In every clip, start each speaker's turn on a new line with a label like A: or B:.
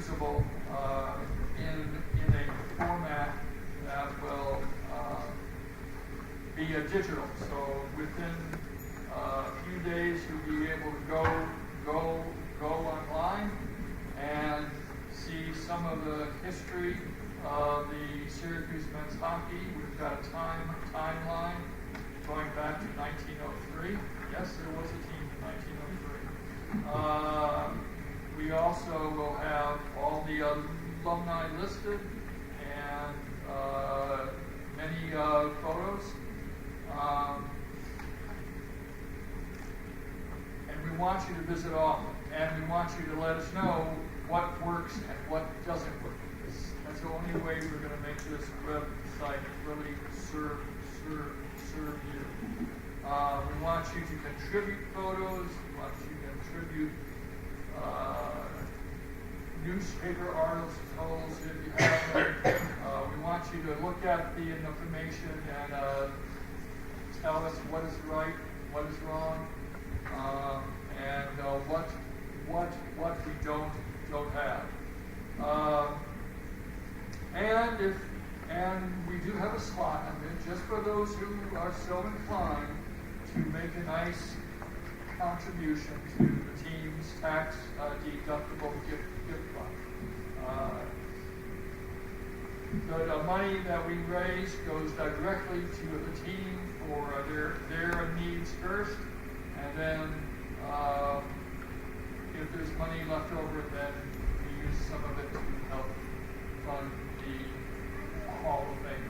A: usable in a format that will be a digital. So within a few days, you'll be able to go online and see some of the history of the Syracuse men's hockey. We've got a timeline going back to 1903. Yes, there was a team in 1903. We also will have all the alumni listed and many photos. And we want you to visit often, and we want you to let us know what works and what doesn't work. That's the only way we're going to make this website really serve you. We want you to contribute photos. We want you to contribute newspaper articles if you have them. We want you to look at the information and tell us what is right, what is wrong, and what we don't have. And we do have a slot in it just for those who are so inclined to make a nice contribution to the team's tax deductible gift fund. The money that we raise goes directly to the team for their needs first, and then if there's money left over, then we use some of it to help fund the Hall of Fame.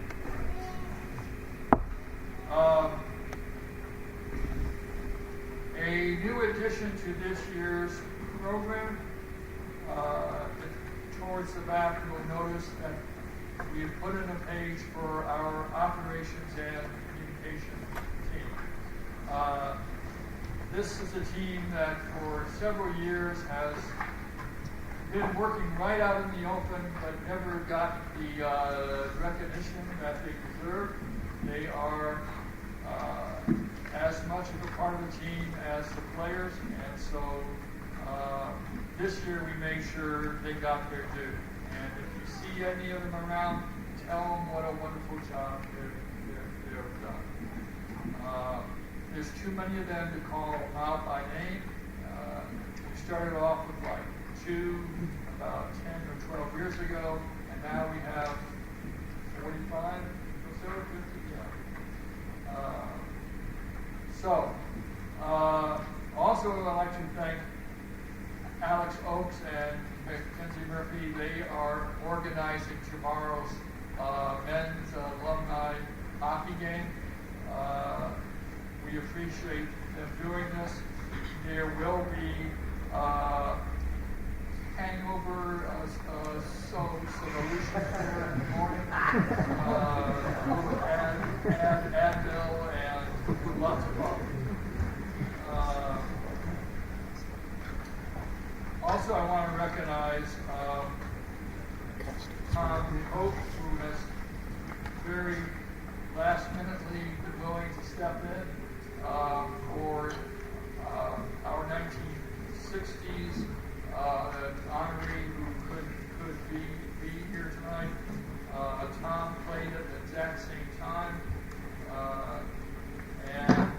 A: A new addition to this year's program, towards the back you'll notice that we have put in a page for our operations and communication team. This is a team that for several years has been working right out in the open, but never got the recognition that they deserve. They are as much of a part of the team as the players, and so this year we made sure they got their due. And if you see any of them around, tell them what a wonderful job they've done. There's too many of them to call out by name. We started off with like 2 about 10 or 12 years ago, and now we have 45 or so, 50, also I'd like to thank Alex Oakes and Mackenzie Murphy. They are organizing tomorrow's men's alumni hockey game. We appreciate them doing this. There will be hangover solutions here in the morning. Advil and lots of coffee. Also, I want to recognize Tom Hope, who has very last-minutely been willing to step in for our 1960s honoree who could be here tonight. Tom played at the exact same time, and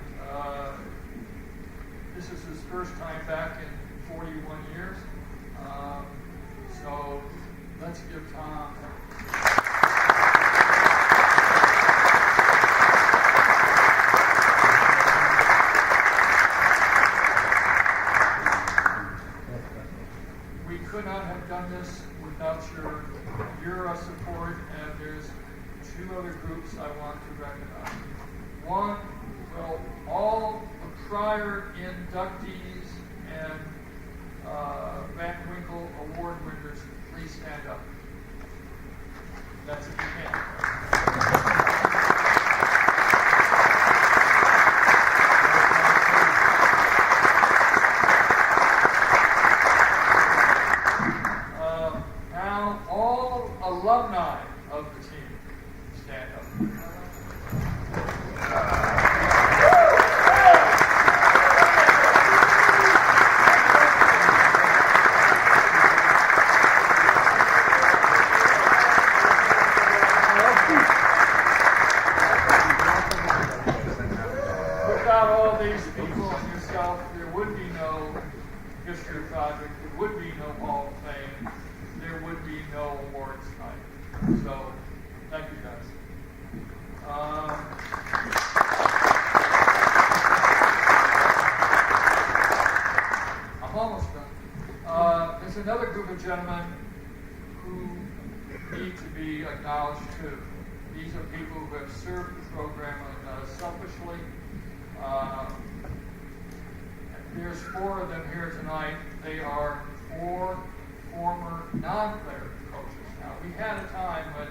A: this is his first time back in 41 years. So let's give Tom. We could not have done this without your support, and there's 2 other groups I want to recognize. One, well, all the prior inductees and Van Winkle Award winners, please stand up. That's if you can. Now, all alumni of the team, stand up. would be no history project, there would be no Hall of Fame, there would be no awards night. So, thank you guys. I'm almost done. There's another group of gentlemen who need to be acknowledged too. These are people who have served the program selfishly. There's 4 of them here tonight. They are 4 former non-player coaches. Now, we had a time when,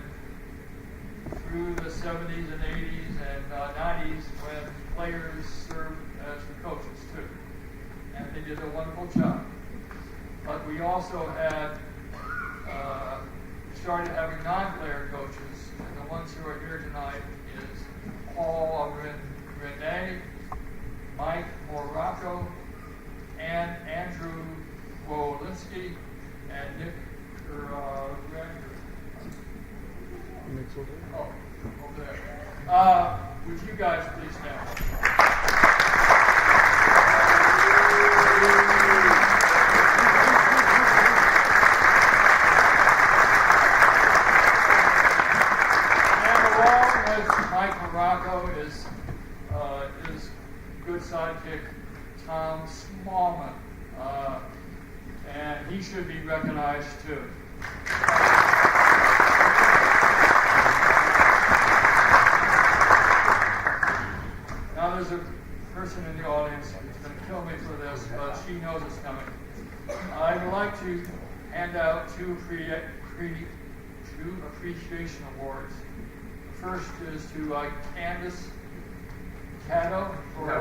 A: through the 70s and 80s and 90s, when players served as the coaches too. And they did a wonderful job. But we also had started having non-player coaches, and the ones who are here tonight is Paul Renee, Mike Morocco, and Andrew Wolinski, and Nick Ranger. Oh, over there. Would you guys please stand? Mike Morocco is his good sidekick, Tom Smallman, and he should be recognized too. Now there's a person in the audience who's going to kill me for this, but she knows it's coming. I would like to hand out 2 appreciation awards. First is to Candace Caddo for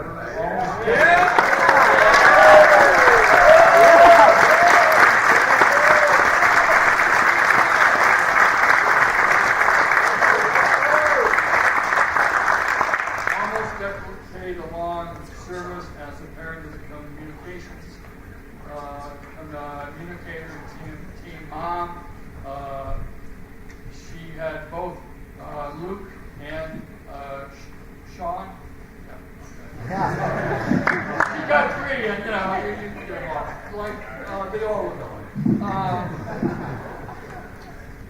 A: almost decade long service as a parent of the communications communicator team mom. She had both Luke and Sean. Yeah. You got 3, and you get them all. Like they all would.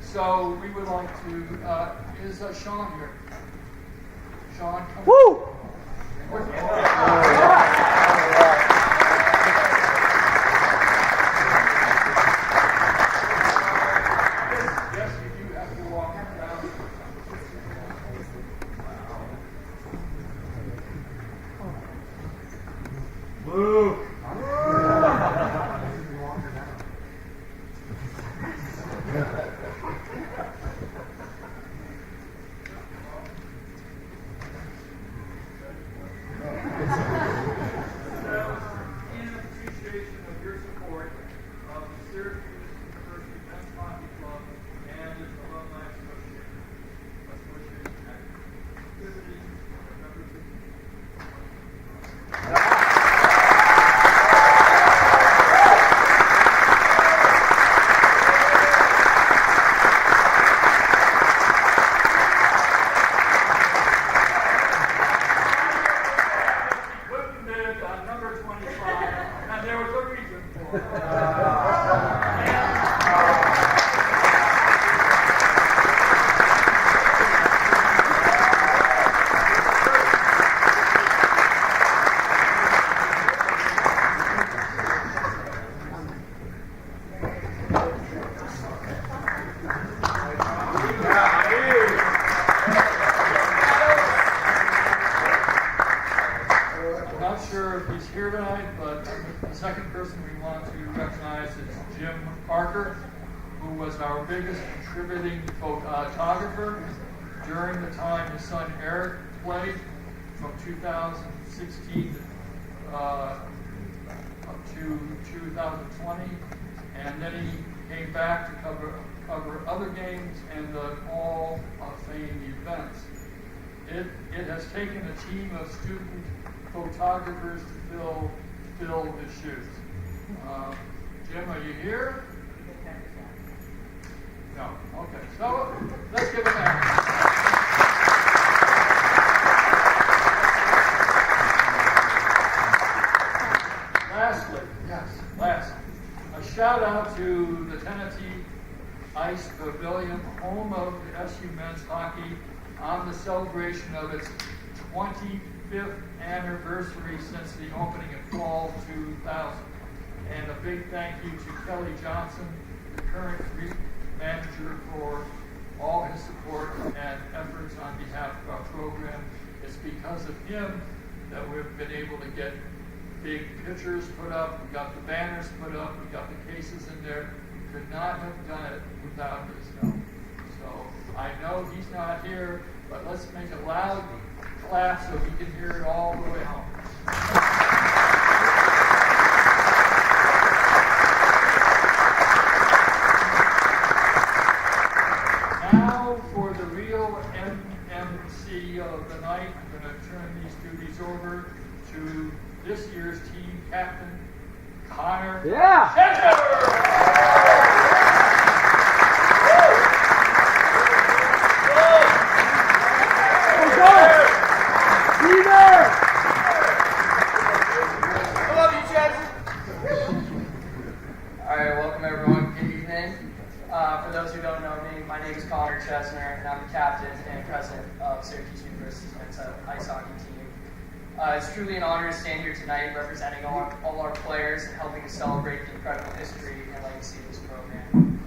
A: So we would like to. Is Sean here? Sean, come.
B: Woo!
A: Yes, you do have to walk down.
B: Move!
A: In appreciation of your support of the Syracuse University Men's Hockey Club and its Alumni Association. Activity November 15th. Number 25, and there was a reason for it. I'm not sure if he's here tonight, but the second person we want to recognize is Jim Parker, who was our biggest contributing photographer during the time his son Eric played from 2016 up to 2020, and then he came back to cover other games and the Hall of Fame events. It has taken a team of student photographers to fill his shoes. Jim, are you here? No. Okay. So let's give him a hand. lastly, a shout out to the Tennessee Ice Pavilion, home of the SU men's hockey, on the celebration of its 25th anniversary since the opening in fall 2000. And a big thank you to Kelly Johnson, the current manager, for all his support and efforts on behalf of our program. It's because of him that we've been able to get big pictures put up, we got the banners put up, we got the cases in there. We could not have done it without his help. So I know he's not here, but let's make a loud clap so we can hear it all the way home. Now for the real MMC of the night, I'm going to turn these duties over to this year's team captain, Connor.
B: Yeah!
C: I love you, Chad. All right, welcome everyone. Good evening. For those who don't know me, my name is Connor Chesner, and I'm the captain and president of Syracuse University's men's ice hockey team. It's truly an honor to stand here tonight representing all our players and helping to celebrate the incredible history and legacy of this program.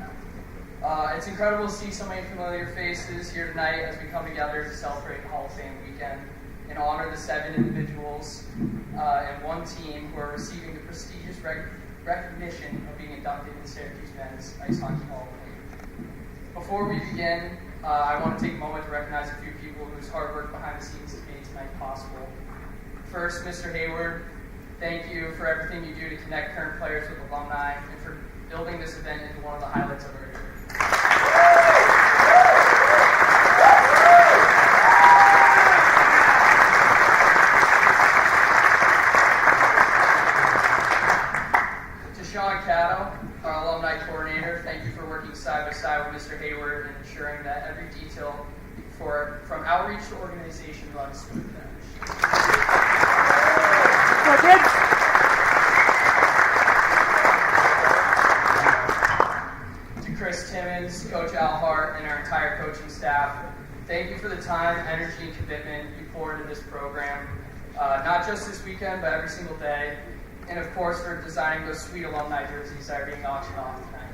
C: It's incredible to see so many familiar faces here tonight as we come together to celebrate Hall of Fame weekend and honor the 7 individuals and one team who are receiving the prestigious recognition of being inducted in Syracuse Men's Ice Hockey Hall of Fame. Before we begin, I want to take a moment to recognize a few people whose hard work behind the scenes has made tonight possible. First, Mr. Hayward, thank you for everything you do to connect current players with alumni and for building this event into one of the highlights of our year. To Sean Caddo, our alumni coordinator, thank you for working side by side with Mr. Hayward and ensuring that every detail from outreach to organization runs smoothly. To Chris Timmons, Coach Al Hart, and our entire coaching staff, thank you for the time, energy, and commitment you pour into this program, not just this weekend, but every single day. And of course, for designing those sweet alumni jerseys that are being auctioned off tonight.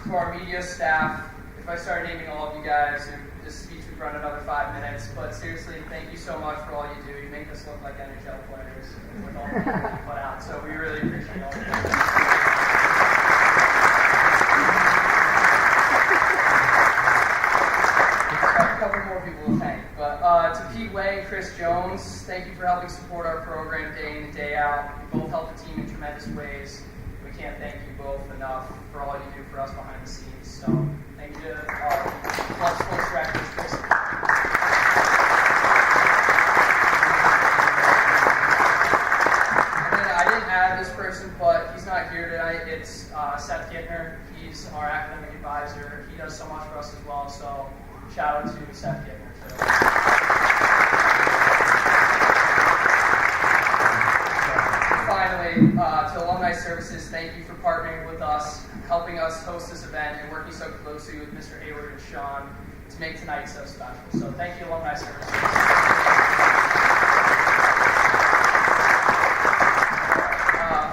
C: To our media staff, if I start naming all of you guys, this speech would run another 5 minutes, but seriously, thank you so much for all you do. You make us look like NHL players with all the people you put out, so we really appreciate all of you. A couple more people to thank, but to Pete Way and Chris Jones, thank you for helping support our program day in and day out. You both help the team in tremendous ways. We can't thank you both enough for all you do for us behind the scenes. So thank you to club sports directors, Chris. And then I didn't add this person, but he's not here tonight. It's Seth Gittner. He's our academic advisor. He does so much for us as well. So shout out to Seth Gittner too. Finally, to Alumni Services, thank you for partnering with us, helping us host this event, and working so closely with Mr. Hayward and Sean to make tonight so special. So thank you, Alumni Services.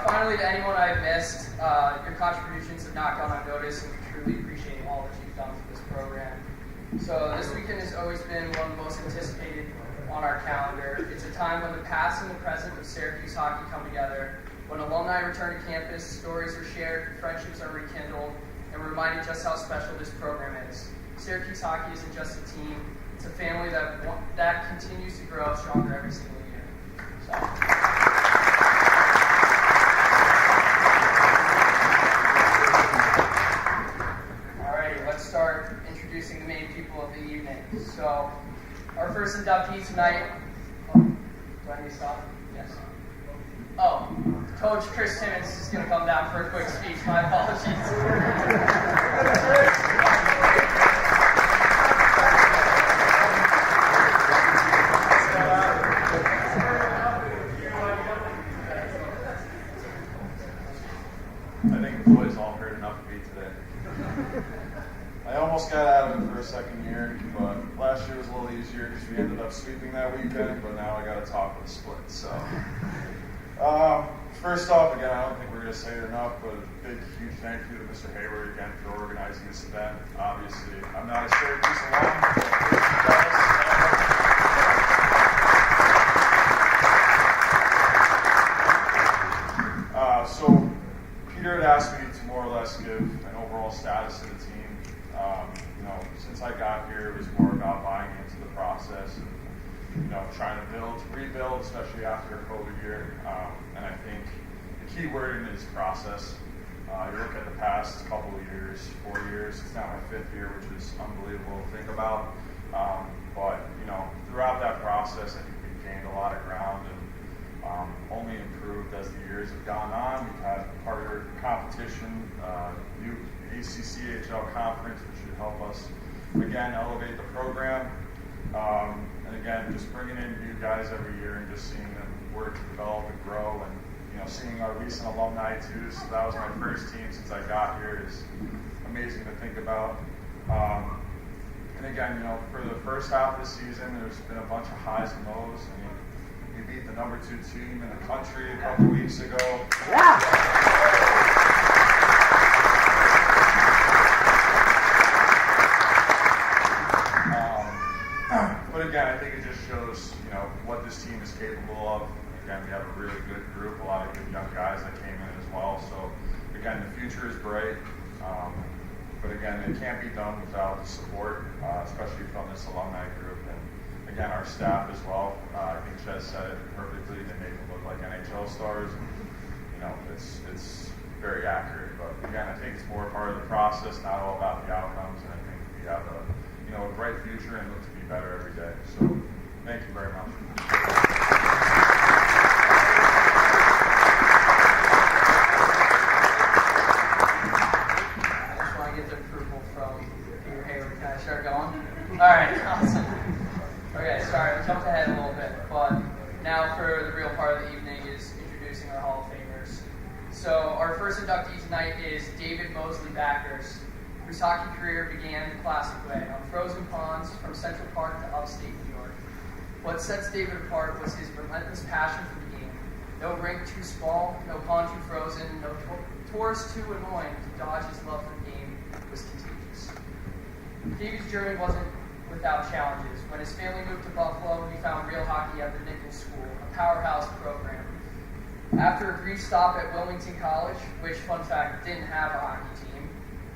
C: Finally, to anyone I've missed, your contributions have not gone unnoticed, and we truly appreciate all that you've done for this program. So this weekend has always been one of the most anticipated on our calendar. It's a time when the past and the present of Syracuse hockey come together, when alumni return to campus, stories are shared, friendships are rekindled, and we're reminded just how special this program is. Syracuse hockey isn't just a team, it's a family that continues to grow stronger every single year. So. Alrighty, let's start introducing the main people of the evening. So, our first inductee tonight. Do I need to stop? Yes. Oh, Coach Chris Timmons is going to come down for a quick speech. My apologies.
B: little easier because we ended up sweeping that weekend, but now I got to talk with the split. So, first off, again, I don't think we're going to say it enough, but a big, huge thank you to Mr. Hayward again for organizing this event. Obviously, I'm not a Syracuse alum, but so Peter had asked me to more or less give an overall status of the team. Since I got here, it was more about buying into the process and, trying to rebuild, especially after a COVID year. And I think the key word in it is process. You look at the past couple of years, 4 years, it's now my 5th year, which is unbelievable to think about. But throughout that process, I think we've gained a lot of ground and only improved as the years have gone on. We've had harder competition, new ACCHL conference, which should help us, again, elevate the program. And again, just bringing in new guys every year and just seeing them work, develop, and grow. And, seeing our recent alumni, too. So that was my first team since I got here. Is amazing to think about. And again, for the first half of the season, there's been a bunch of highs and lows. I mean, we beat the number 2 team in the country a couple weeks ago. But again, I think it just shows, what this team is capable of. Again, we have a really good group, a lot of good young guys that came in as well. So again, the future is bright. But again, it can't be done without the support, especially from this alumni group. And again, our staff as well. I think Chez said it perfectly. They make them look like NHL stars. And, it's very accurate. But again, I think it's more part of the process, not all about the outcomes. And I think we have a bright future and look to be better every day. So thank you very much.
C: All right, awesome. Okay, sorry, I jumped ahead a little bit, but now for the real part of the evening is introducing our Hall of Famers. So our first inductee tonight is David Mosley Backers, whose hockey career began the classic way, on frozen ponds from Central Park to upstate New York. What sets David apart was his relentless passion for the game. No rink too small, no pond too frozen, no tours too annoying to dodge his love for the game was contagious. David's journey wasn't without challenges. When his family moved to Buffalo, he found real hockey at the Nichols School, a powerhouse program. After a brief stop at Wilmington College, which, fun fact, didn't have a hockey team,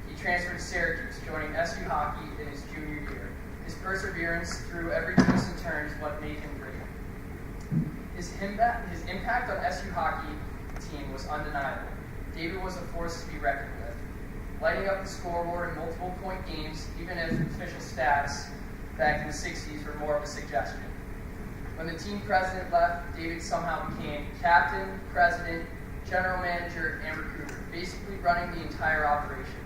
C: he transferred to Syracuse, joining SU hockey in his junior year. His perseverance through every twist and turn is what made him great. His impact on SU hockey team was undeniable. David was a force to be reckoned with, lighting up the scoreboard in multiple point games, even as official stats back in the 60s were more of a suggestion. When the team president left, David somehow became captain, president, general manager, and recruiter, basically running the entire operation.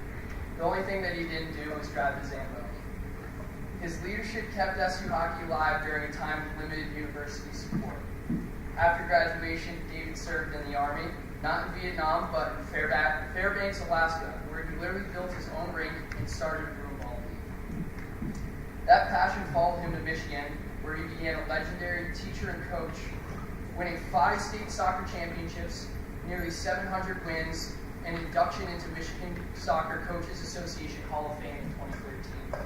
C: The only thing that he didn't do was drive the Zamboni. His leadership kept SU hockey alive during a time of limited university support. After graduation, David served in the Army, not in Vietnam, but in Fairbanks, Alaska, where he literally built his own rink and started a broomball league. That passion followed him to Michigan, where he began a legendary teacher and coach, winning 5 state soccer championships, nearly 700 wins, and induction into Michigan Soccer Coaches Association Hall of Fame in 2013.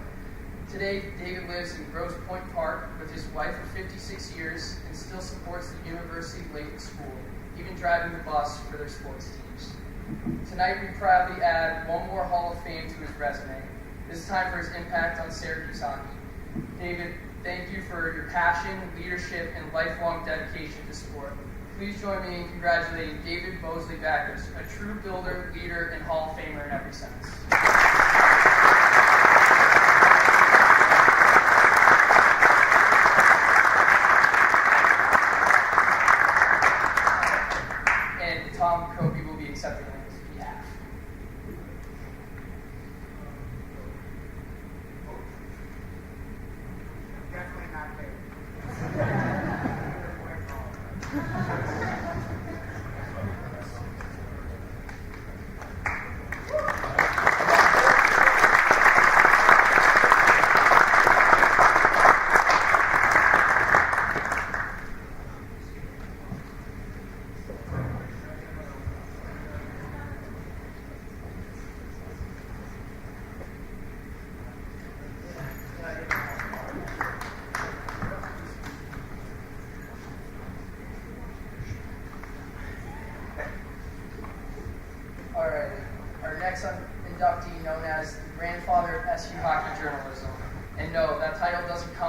C: Today, David lives in Grosse Pointe Park with his wife of 56 years and still supports the University of Layton School, even driving the bus for their sports teams. Tonight, we proudly add one more Hall of Fame to his resume. This time for his impact on Syracuse hockey. David, thank you for your passion, leadership, and lifelong dedication to sport. Please join me in congratulating David Mosley Backers, a true builder, leader, and Hall of Famer in every sense. And Tom Kobe will be accepting on his behalf.
D: Definitely not there.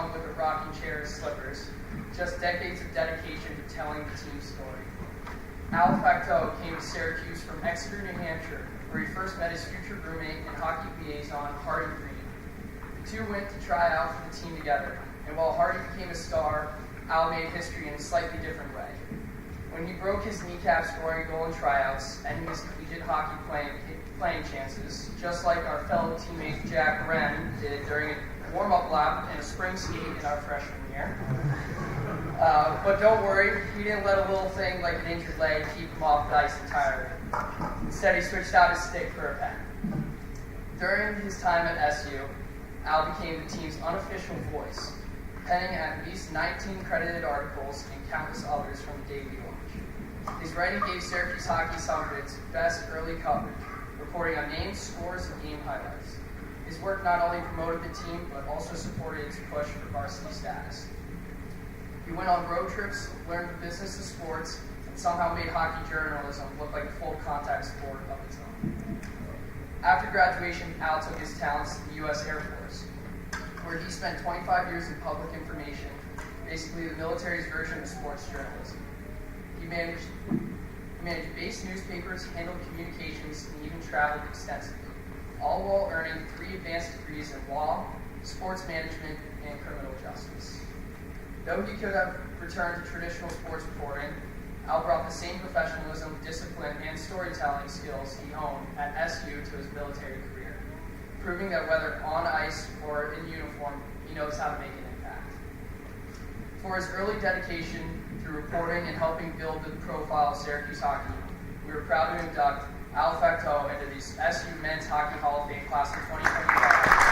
C: come with a rocking chair and slippers, just decades of dedication to telling the team's story. Al Facto came to Syracuse from Exeter, New Hampshire, where he first met his future roommate and hockey liaison, Hardy Green. The two went to try out for the team together, and while Hardy became a star, Al made history in a slightly different way. When he broke his kneecap scoring a goal in tryouts, ending his collegiate hockey playing chances, just like our fellow teammate Jack Wren did during a warm-up lap and a spring skate in our freshman year. But don't worry, he didn't let a little thing like an injured leg keep him off the ice entirely. Instead, he switched out his stick for a pen. During his time at SU, Al became the team's unofficial voice, penning at least 19 credited articles and countless others from the Daily Watch. His writing gave Syracuse hockey some of its best early coverage, reporting on names, scores, and game highlights. His work not only promoted the team, but also supported its push for varsity status. He went on road trips, learned the business of sports, and somehow made hockey journalism look like a full contact sport of its own. After graduation, Al took his talents to the U.S. Air Force, where he spent 25 years in public information, basically the military's version of sports journalism. He managed base newspapers, handled communications, and even traveled extensively, all while earning 3 advanced degrees in law, sports management, and criminal justice. Though he could have returned to traditional sports reporting, Al brought the same professionalism, discipline, and storytelling skills he honed at SU to his military career, proving that whether on ice or in uniform, he knows how to make an impact. For his early dedication through reporting and helping build the profile of Syracuse hockey, we are proud to induct Al Facto into the SU Men's Hockey Hall of Fame class of 2025.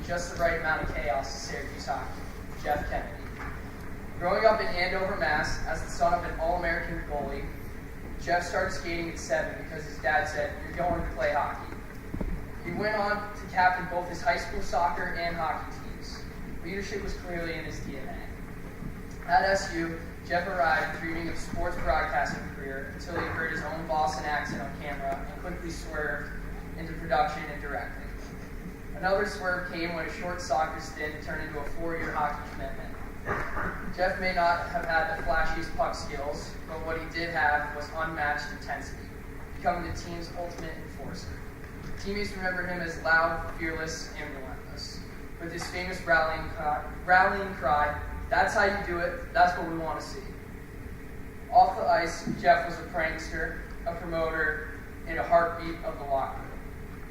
C: Just the right amount of chaos to Syracuse hockey, Jeff Kennedy. Growing up in Andover, Mass, as the son of an All-American goalie, Jeff started skating at 7 because his dad said, "You're going to play hockey." He went on to captain both his high school soccer and hockey teams. Leadership was clearly in his DNA. At SU, Jeff arrived dreaming of a sports broadcasting career until he heard his own Boston accent on camera and quickly swerved into production and directing. Another swerve came when a short soccer stint turned into a 4-year hockey commitment. Jeff may not have had the flashiest puck skills, but what he did have was unmatched intensity, becoming the team's ultimate enforcer. Teammates remember him as loud, fearless, and relentless. With his famous rallying cry, "That's how you do it, that's what we want to see." Off the ice, Jeff was a prankster, a promoter, and a heartbeat of the locker room.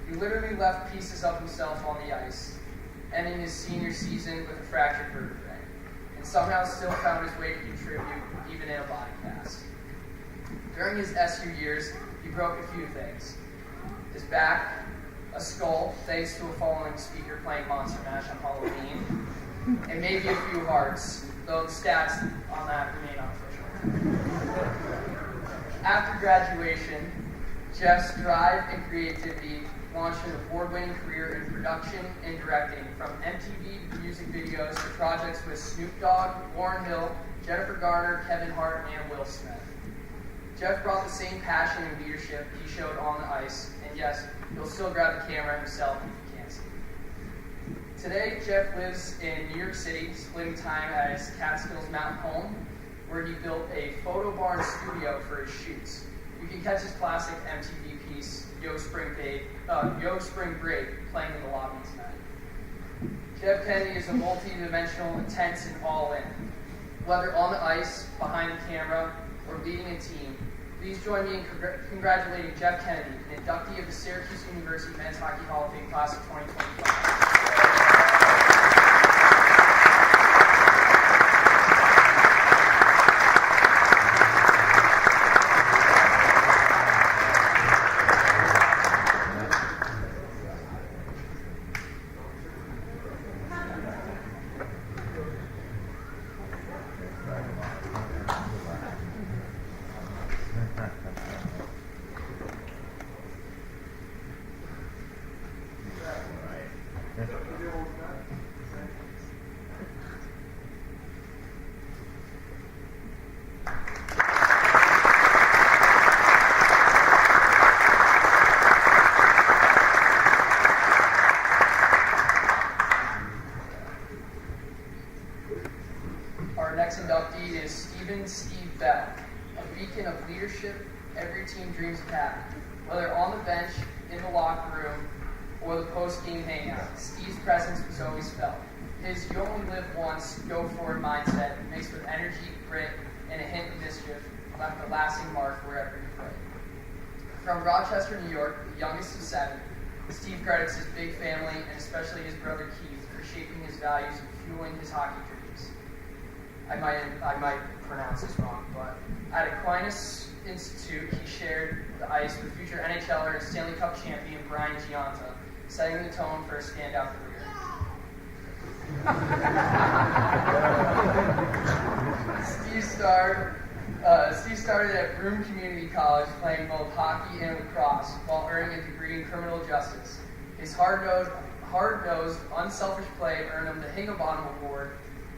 C: He literally left pieces of himself on the ice, ending his senior season with a fractured vertebrae, and somehow still found his way to contribute even in a body cast. During his SU years, he broke a few things. His back, a skull, thanks to a falling speaker playing Monster Mash on Halloween, and maybe a few hearts, though the stats on that remain unofficial. After graduation, Jeff's drive and creativity launched an award-winning career in production and directing, from MTV music videos to projects with Snoop Dogg, Lauryn Hill, Jennifer Garner, Kevin Hart, and Will Smith. Jeff brought the same passion and leadership he showed on the ice, and yes, he'll still grab the camera himself if you can't see. Today, Jeff lives in New York City, splitting time at his Catskills Mountain home, where he built a photo barn studio for his shoots. You can catch his classic MTV piece, Yo Spring Break, playing in the lobby tonight. Jeff Kennedy is a multi-dimensional, intense, and all-in. Whether on the ice, behind the camera, or leading a team, Please join me in congratulating Jeff Kennedy, an inductee of the Syracuse University Men's Hockey Hall of Fame class of 2025. Our next inductee is Steve Bell, a beacon of leadership every team dreams of having. Whether on the bench, in the locker room, or the post-game hangout, Steve's presence was always felt. His "you only live once, go for it" mindset, mixed with energy, grit, and a hint of mischief, left a lasting mark wherever he played. From Rochester, New York, the youngest of 7, Steve credits his big family and especially his brother Keith for shaping his values and fueling his hockey dreams. I might pronounce this wrong, but at Aquinas Institute, he shared the ice with future NHLer and Stanley Cup champion Brian Giunta, setting the tone for a standout career. Steve started at Broome Community College playing both hockey and lacrosse while earning a degree in criminal justice. His hard-nosed, unselfish play earned him the Higginbottom Award,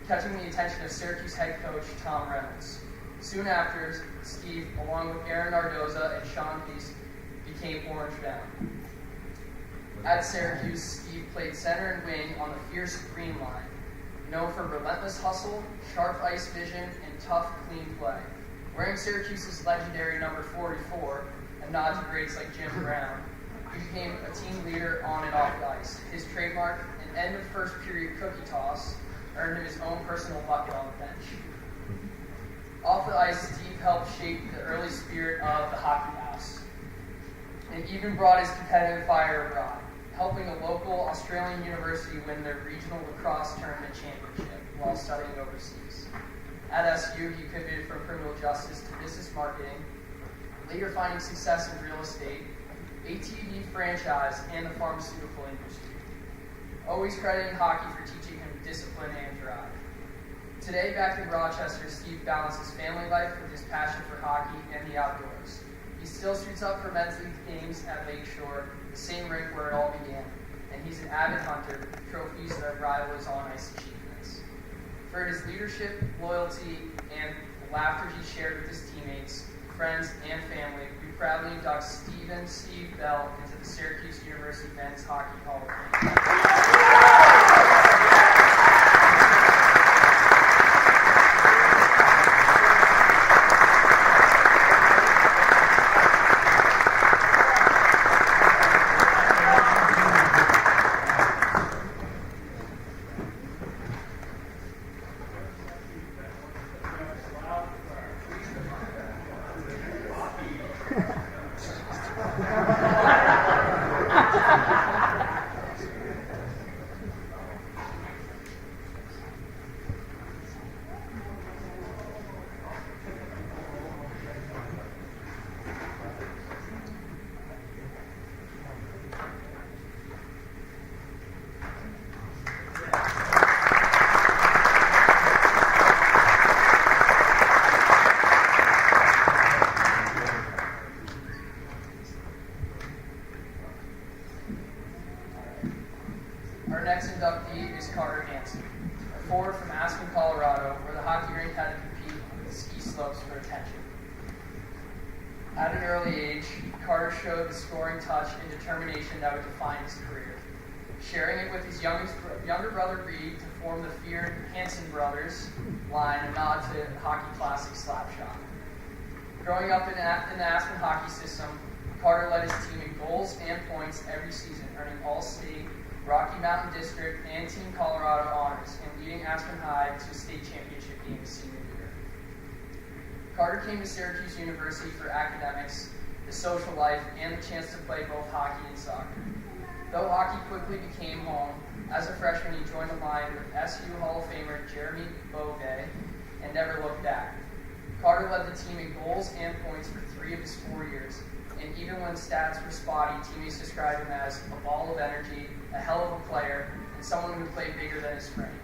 C: catching the attention of Syracuse head coach Tom Reynolds. Soon after, Steve, along with Aaron Nardoza and Sean Peace, became Orange Bound. At Syracuse, Steve played center and wing on the fierce green line, known for relentless hustle, sharp ice vision, and tough, clean play. Wearing Syracuse's legendary number 44, a nod to greats like Jim Brown, he became a team leader on and off the ice. His trademark, an end of first period cookie toss, earned him his own personal bucket on the bench. Off the ice, Steve helped shape the early spirit of the hockey house, and even brought his competitive fire abroad, helping a local Australian university win their regional lacrosse tournament championship while studying overseas. At SU, he pivoted from criminal justice to business marketing, later finding success in real estate, ATV franchise, and the pharmaceutical industry, always crediting hockey for teaching him discipline and drive. Today, back in Rochester, Steve balances family life with his passion for hockey and the outdoors. He still suits up for men's league games at Lakeshore, the same rink where it all began, and he's an avid hunter with trophies that rival his on-ice achievements. For his leadership, loyalty, and the laughter he shared with his teammates, friends, and family, we proudly induct Steve Bell into the Syracuse University Men's Hockey Hall of Fame. Our next inductee is Carter Hansen, a forward from Aspen, Colorado, where the hockey rink had to compete with the ski slopes for attention. At an early age, Carter showed the scoring touch and determination that would define his career, sharing it with his younger brother Reed to form the feared Hansen Brothers line, a nod to hockey classic Slapshot. Growing up in the Aspen hockey system, Carter led his team in goals and points every season, earning All-State, Rocky Mountain District, and Team Colorado honors, and leading Aspen High to a state championship game his senior year. Carter came to Syracuse University for academics, the social life, and the chance to play both hockey and soccer. Though hockey quickly became home, as a freshman he joined a line with SU Hall of Famer Jeremy Beauvais and never looked back. Carter led the team in goals and points for 3 of his 4 years, and even when stats were spotty, teammates described him as a ball of energy, a hell of a player, and someone who played bigger than his frame.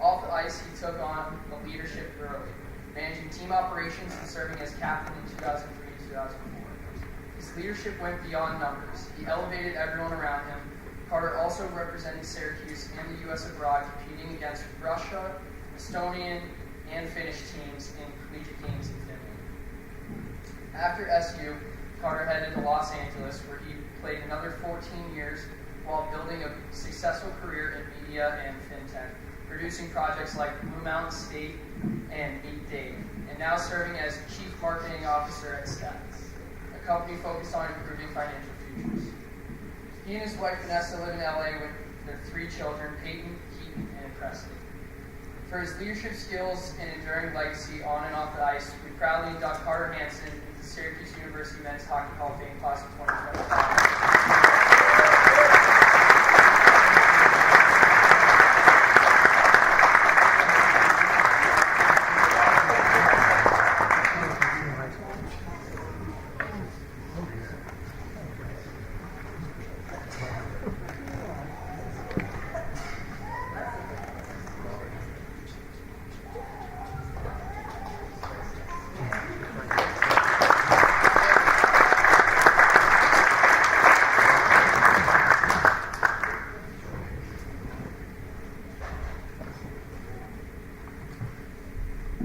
C: Off the ice, he took on a leadership early, managing team operations and serving as captain in 2003-2004. His leadership went beyond numbers. He elevated everyone around him. Carter also represented Syracuse and the U.S. abroad, competing against Russia, Estonian, and Finnish teams in collegiate games in Finland. After SU, Carter headed to Los Angeles, where he played another 14 years while building a successful career in media and fintech, producing projects like Blue Mountain State and Meet Dave, and now serving as Chief Marketing Officer at Stats, a company focused on improving financial futures. He and his wife Vanessa live in LA with their 3 children, Peyton, Keaton, and Presley. For his leadership skills and enduring legacy on and off the ice, we proudly induct Carter Hansen into the Syracuse University Men's Hockey Hall of Fame class of 2025.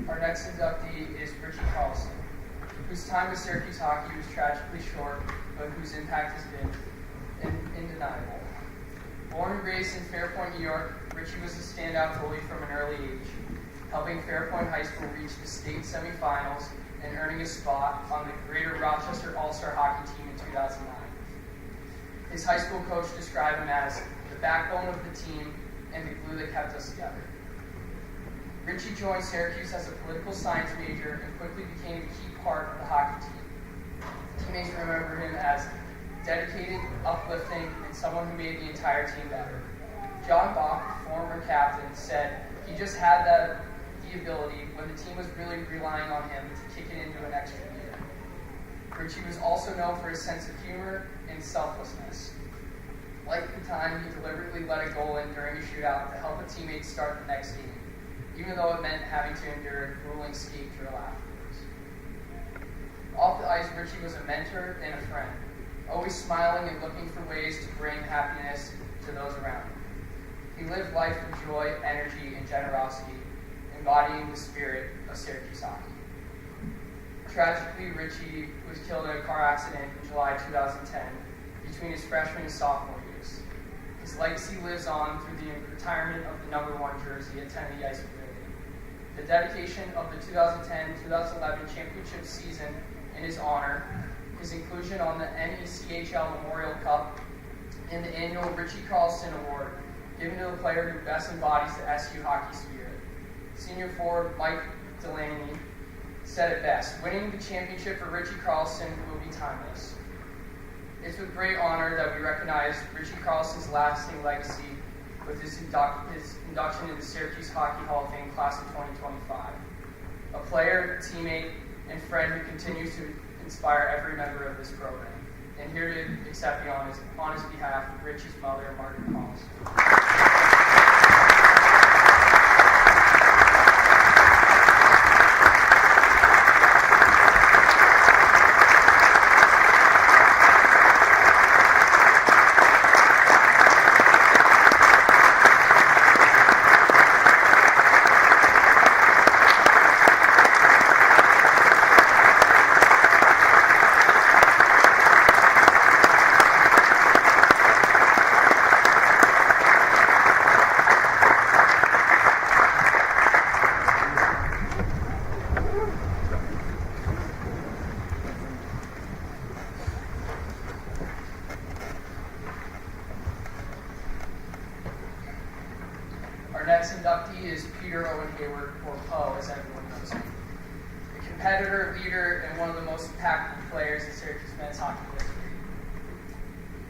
C: Our next inductee is Richie Carlson, whose time with Syracuse hockey was tragically short, but whose impact has been undeniable. Born and raised in Fairpoint, New York, Richie was a standout goalie from an early age, helping Fairpoint High School reach the state semifinals and earning a spot on the Greater Rochester All-Star Hockey Team in 2009. His high school coach described him as the backbone of the team and the glue that kept us together. Richie joined Syracuse as a political science major and quickly became a key part of the hockey team. Teammates remember him as dedicated, uplifting, and someone who made the entire team better. John Bach, former captain, said he just had the ability when the team was really relying on him to kick it into an extra gear. Richie was also known for his sense of humor and selflessness. Like the time he deliberately let a goal in during a shootout to help a teammate start the next game, even though it meant having to endure a grueling skate drill afterwards. Off the ice, Richie was a mentor and a friend, always smiling and looking for ways to bring happiness to those around him. He lived life with joy, energy, and generosity, embodying the spirit of Syracuse hockey. Tragically, Richie was killed in a car accident in July 2010 between his freshman and sophomore years. His legacy lives on through the retirement of the number 1 jersey at Tennessee Ice Building, the dedication of the 2010-2011 championship season in his honor, his inclusion on the NECHL Memorial Cup, and the annual Richie Carlson Award given to the player who best embodies the SU hockey spirit. Senior forward Mike Delaney said it best: winning the championship for Richie Carlson will be timeless. It's with great honor that we recognize Richie Carlson's lasting legacy with his induction into the Syracuse Hockey Hall of Fame class of 2025. A player, teammate, and friend who continues to inspire every member of this program. And here to accept the honors on his behalf, Richie's mother, Margaret Carlson. Our next inductee is Peter Owen Hayward, or Poe, as everyone knows him. competitor, leader, and one of the most impactful players in Syracuse men's hockey history.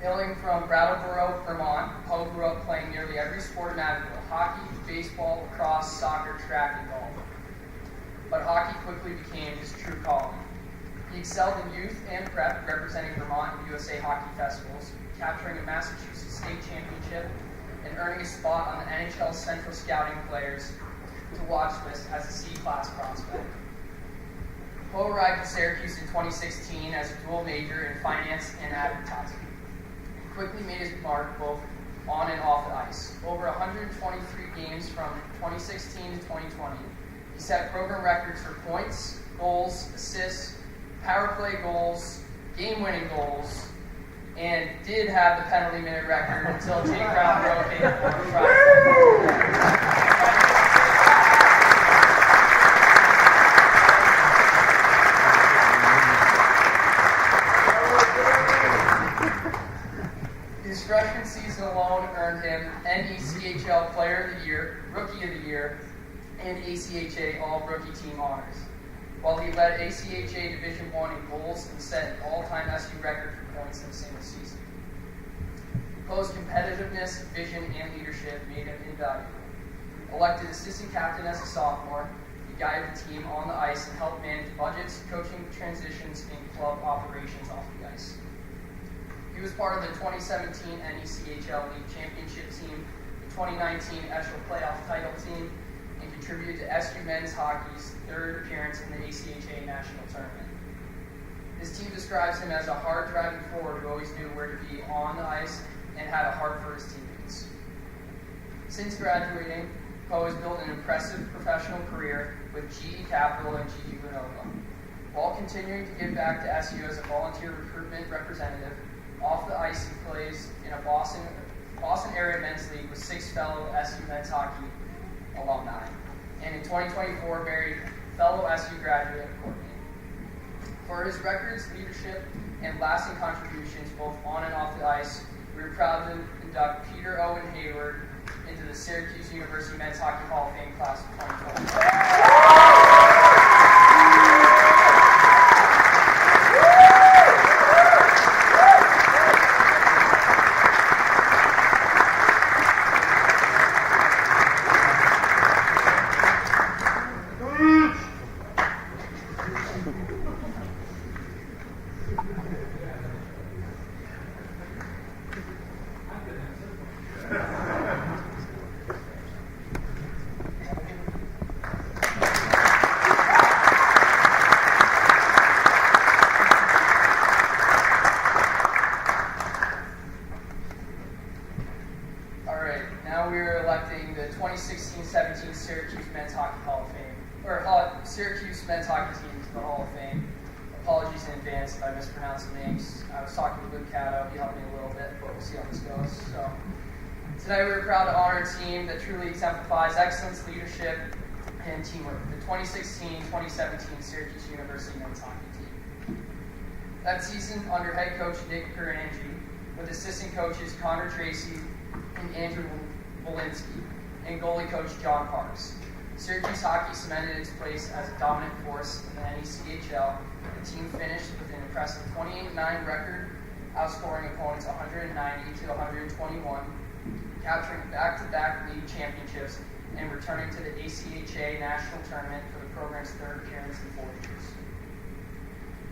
C: Hailing from Brattleboro, Vermont, Poe grew up playing nearly every sport imaginable: hockey, baseball, lacrosse, soccer, track, and golf. But hockey quickly became his true calling. He excelled in youth and prep, representing Vermont in USA hockey festivals, capturing a Massachusetts state championship, and earning a spot on the NHL Central Scouting Players to Watch list as a C-class prospect. Poe arrived at Syracuse in 2016 as a dual major in finance and advertising. He quickly made his mark both on and off the ice. Over 123 games from 2016 to 2020. He set program records for points, goals, assists, power play goals, game-winning goals, and did have the penalty minute record until Jake Brown broke it on Friday. His freshman season alone earned him NECHL Player of the Year, Rookie of the Year, and ACHA All-Rookie Team honors, while he led ACHA Division I in goals and set an all-time SU record for points in a single season. Poe's competitiveness, vision, and leadership made him invaluable. Elected assistant captain as a sophomore, he guided the team on the ice and helped manage budgets, coaching transitions, and club operations off the ice. He was part of the 2017 NECHL League Championship team, the 2019 ECHL Playoff Title team, and contributed to SU men's hockey's third appearance in the ACHA National Tournament. His team describes him as a hard-driving forward who always knew where to be on the ice and had a heart for his teammates. Since graduating, Poe has built an impressive professional career with GE Capital and GE Lenovo. While continuing to give back to SU as a volunteer recruitment representative, off the ice he plays in a Boston area men's league with 6 fellow SU men's hockey alumni, and in 2024 married fellow SU graduate Courtney. For his records, leadership, and lasting contributions both on and off the ice, we are proud to induct Peter Owen Hayward into the Syracuse University Men's Hockey Hall of Fame class of 2020. Now we are electing the 2016-17 Syracuse Men's Hockey Hall of Fame, or Syracuse Men's Hockey Team to the Hall of Fame. Apologies in advance if I mispronounce the names. I was talking to Luke Cato. He helped me a little bit, but we'll see how this goes. So tonight we are proud to honor a team that truly exemplifies excellence, leadership, and teamwork. The 2016-2017 Syracuse University Men's Hockey Team. That season, under head coach Nick Kurangi, with assistant coaches Connor Tracy and Andrew Walensky, and goalie coach John Parks, Syracuse hockey cemented its place as a dominant force in the NECHL. The team finished with an impressive 28-9 record, outscoring opponents 190 to 121, capturing back-to-back league championships, and returning to the ACHA National Tournament for the program's third appearance in 4 years.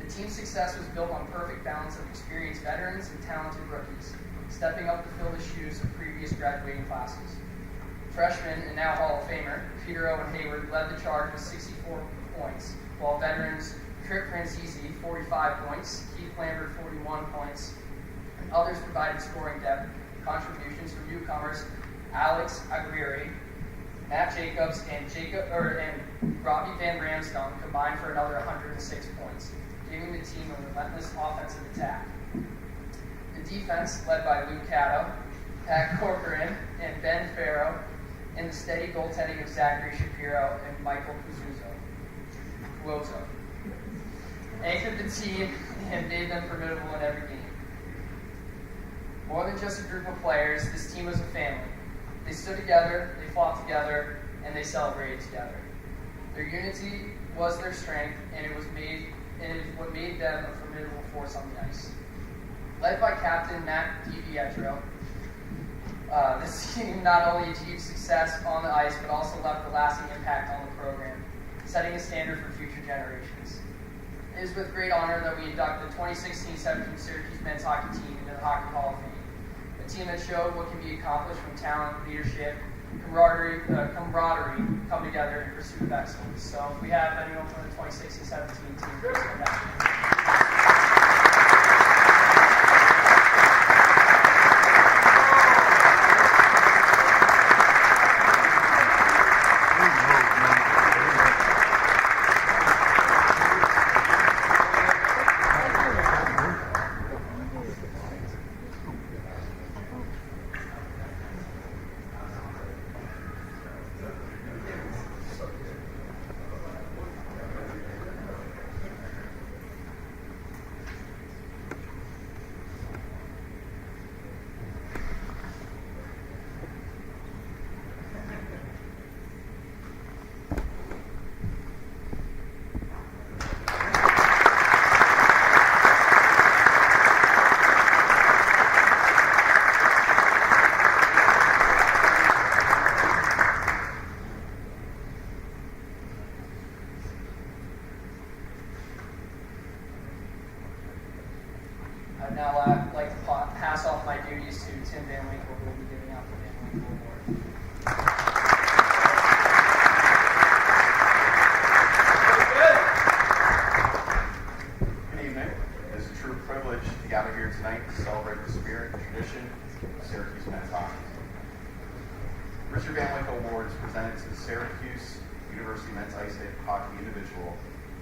C: The team's success was built on perfect balance of experienced veterans and talented rookies, stepping up to fill the shoes of previous graduating classes. Freshman and now Hall of Famer Peter Owen Hayward led the charge with 64 points, while veterans Trip Franzese, 45 points, Keith Lambert, 41 points, and others provided scoring depth. Contributions from newcomers Alex Aguirre, Matt Jacobs, and Robbie Van Ramsdam combined for another 106 points, giving the team a relentless offensive attack. The defense, led by Luke Cato, Pat Corcoran, and Ben Farrow, and the steady goaltending of Zachary Shapiro and Michael Cuozo, anchored the team and made them formidable in every game. More than just a group of players, this team was a family. They stood together, they fought together, and they celebrated together. Their unity was their strength, and it is what made them a formidable force on the ice. Led by Captain Matt DiPietro, this team not only achieved success on the ice, but also left a lasting impact on the program, setting a standard for future generations. It is with great honor that we induct the 2016-17 Syracuse men's hockey team into the Hockey Hall of Fame, a team that showed what can be accomplished when talent, leadership, camaraderie come together in pursuit of excellence. So if we have anyone from the 2016-17 team, please come back. I'd now like to pass off my duties to Tim Van Winkle, who will be giving out the Van Winkle Award.
E: Good evening. It is a true privilege to gather here tonight to celebrate the spirit and tradition of Syracuse men's hockey. Richard Van Winkle Award is presented to the Syracuse University men's ice hockey individual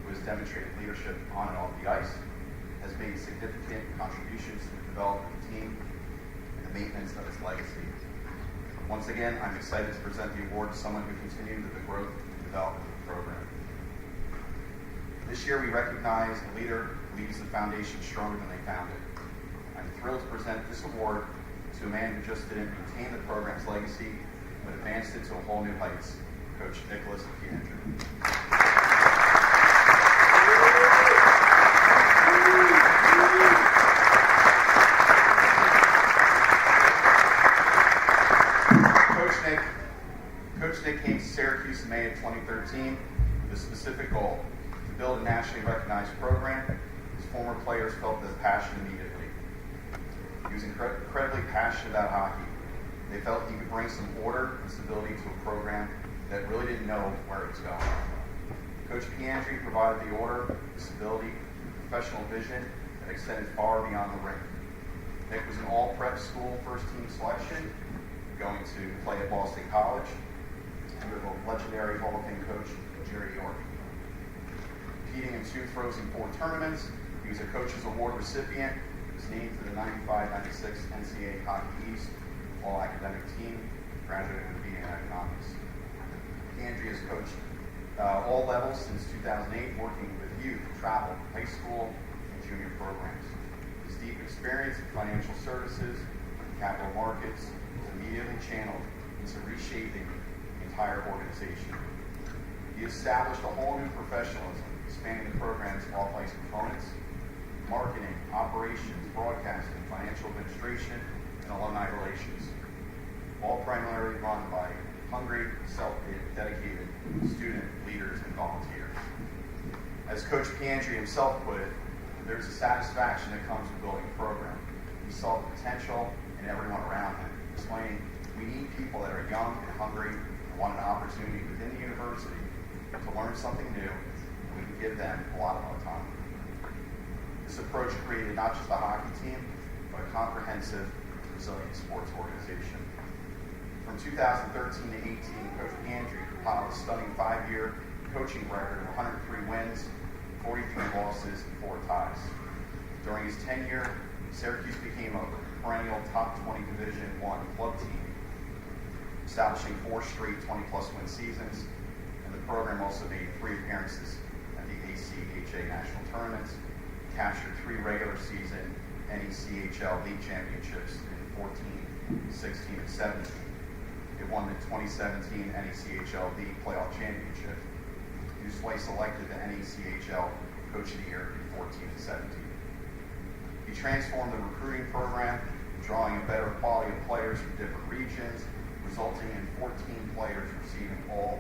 E: who has demonstrated leadership on and off the ice, has made significant contributions to the development of the team and the maintenance of its legacy. Once again, I'm excited to present the award to someone who continued the growth and development of the program. This year we recognize a leader who leaves the foundation stronger than they found it. I'm thrilled to present this award to a man who just didn't maintain the program's legacy, but advanced it to a whole new heights, Coach Nicholas Piandri. Coach Nick came to Syracuse in May of 2013 with a specific goal: to build a nationally recognized program. His former players felt this passion immediately. He was incredibly passionate about hockey. They felt he could bring some order and stability to a program that really didn't know where it was going. Coach Piandri provided the order, the stability, the professional vision that extended far beyond the rink. Nick was an all-prep school first-team selection, going to play at Boston College under the legendary Hall of Fame coach, Jerry York. Competing in 2 Frozen Four tournaments, he was a Coach's Award recipient. He was named to the 95-96 NCAA Hockey East All-Academic Team, graduating with a BA in Economics. Piandri has coached all levels since 2008, working with youth, travel, high school, and junior programs. His deep experience in financial services and capital markets is immediately channeled into reshaping the entire organization. He established a whole new professionalism, spanning the program's off-ice components, marketing, operations, broadcasting, financial administration, and alumni relations, all primarily run by hungry, self-dedicated student leaders and volunteers. As Coach Piandri himself put it, there's a satisfaction that comes with building a program. He saw the potential in everyone around him, explaining, we need people that are young and hungry and want an opportunity within the university to learn something new, and we can give them a lot of our time. This approach created not just a hockey team, but a comprehensive, resilient sports organization. From 2013 to 18, Coach Piandri compiled a stunning 5-year coaching record of 103 wins, 43 losses, and 4 ties. During his tenure, Syracuse became a perennial top 20 Division I club team, establishing 4 straight 20-plus win seasons, and the program also made 3 appearances at the ACHA National Tournaments, captured 3 regular season NECHL League Championships in 14, 16, and 17. It won the 2017 NECHL League Playoff Championship. He was twice elected to NACHL Coach of the Year in 14 and 17. He transformed the recruiting program, drawing a better quality of players from different regions, resulting in 14 players receiving all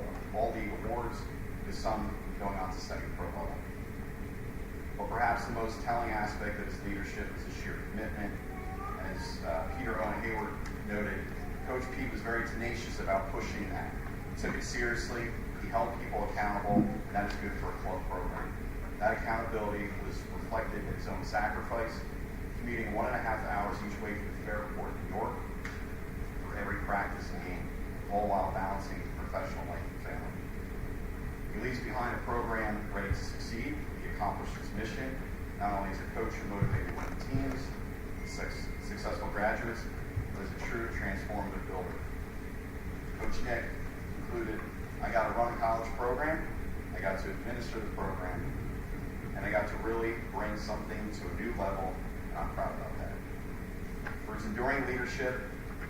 E: league awards, with some going on to semi-pro level. But perhaps the most telling aspect of his leadership is his sheer commitment. As Peter Owen Hayward noted, Coach Pete was very tenacious about pushing that. He took it seriously, he held people accountable, and that is good for a club program. That accountability was reflected in his own sacrifice, commuting 1.5 hours each way to the Fairport, New York, for every practice and game, all while balancing his professional life and family. He leaves behind a program ready to succeed. He accomplished his mission, not only as a coach who motivated winning teams, successful graduates, but as a true transformative builder. Coach Nick concluded, I got to run a college program, I got to administer the program, and I got to really bring something to a new level, and I'm proud about that. For his enduring leadership,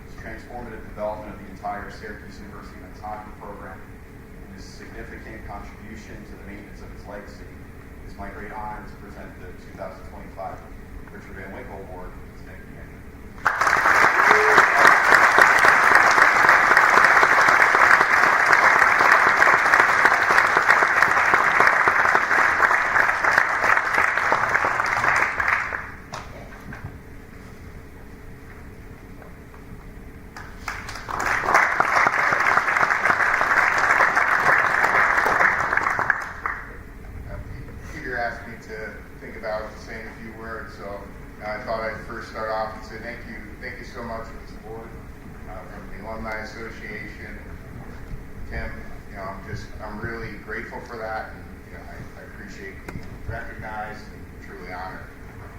E: his transformative development of the entire Syracuse University men's hockey program, and his significant contribution to the maintenance of its legacy, it's my great honor to present the 2025 Richard Van Winkle Award to Nick Dineen.
F: Peter asked me to think about saying a few words, so I thought I'd first start off and say thank you so much for the support from the Alumni Association. Tim, I'm really grateful for that, and I appreciate being recognized and truly honored.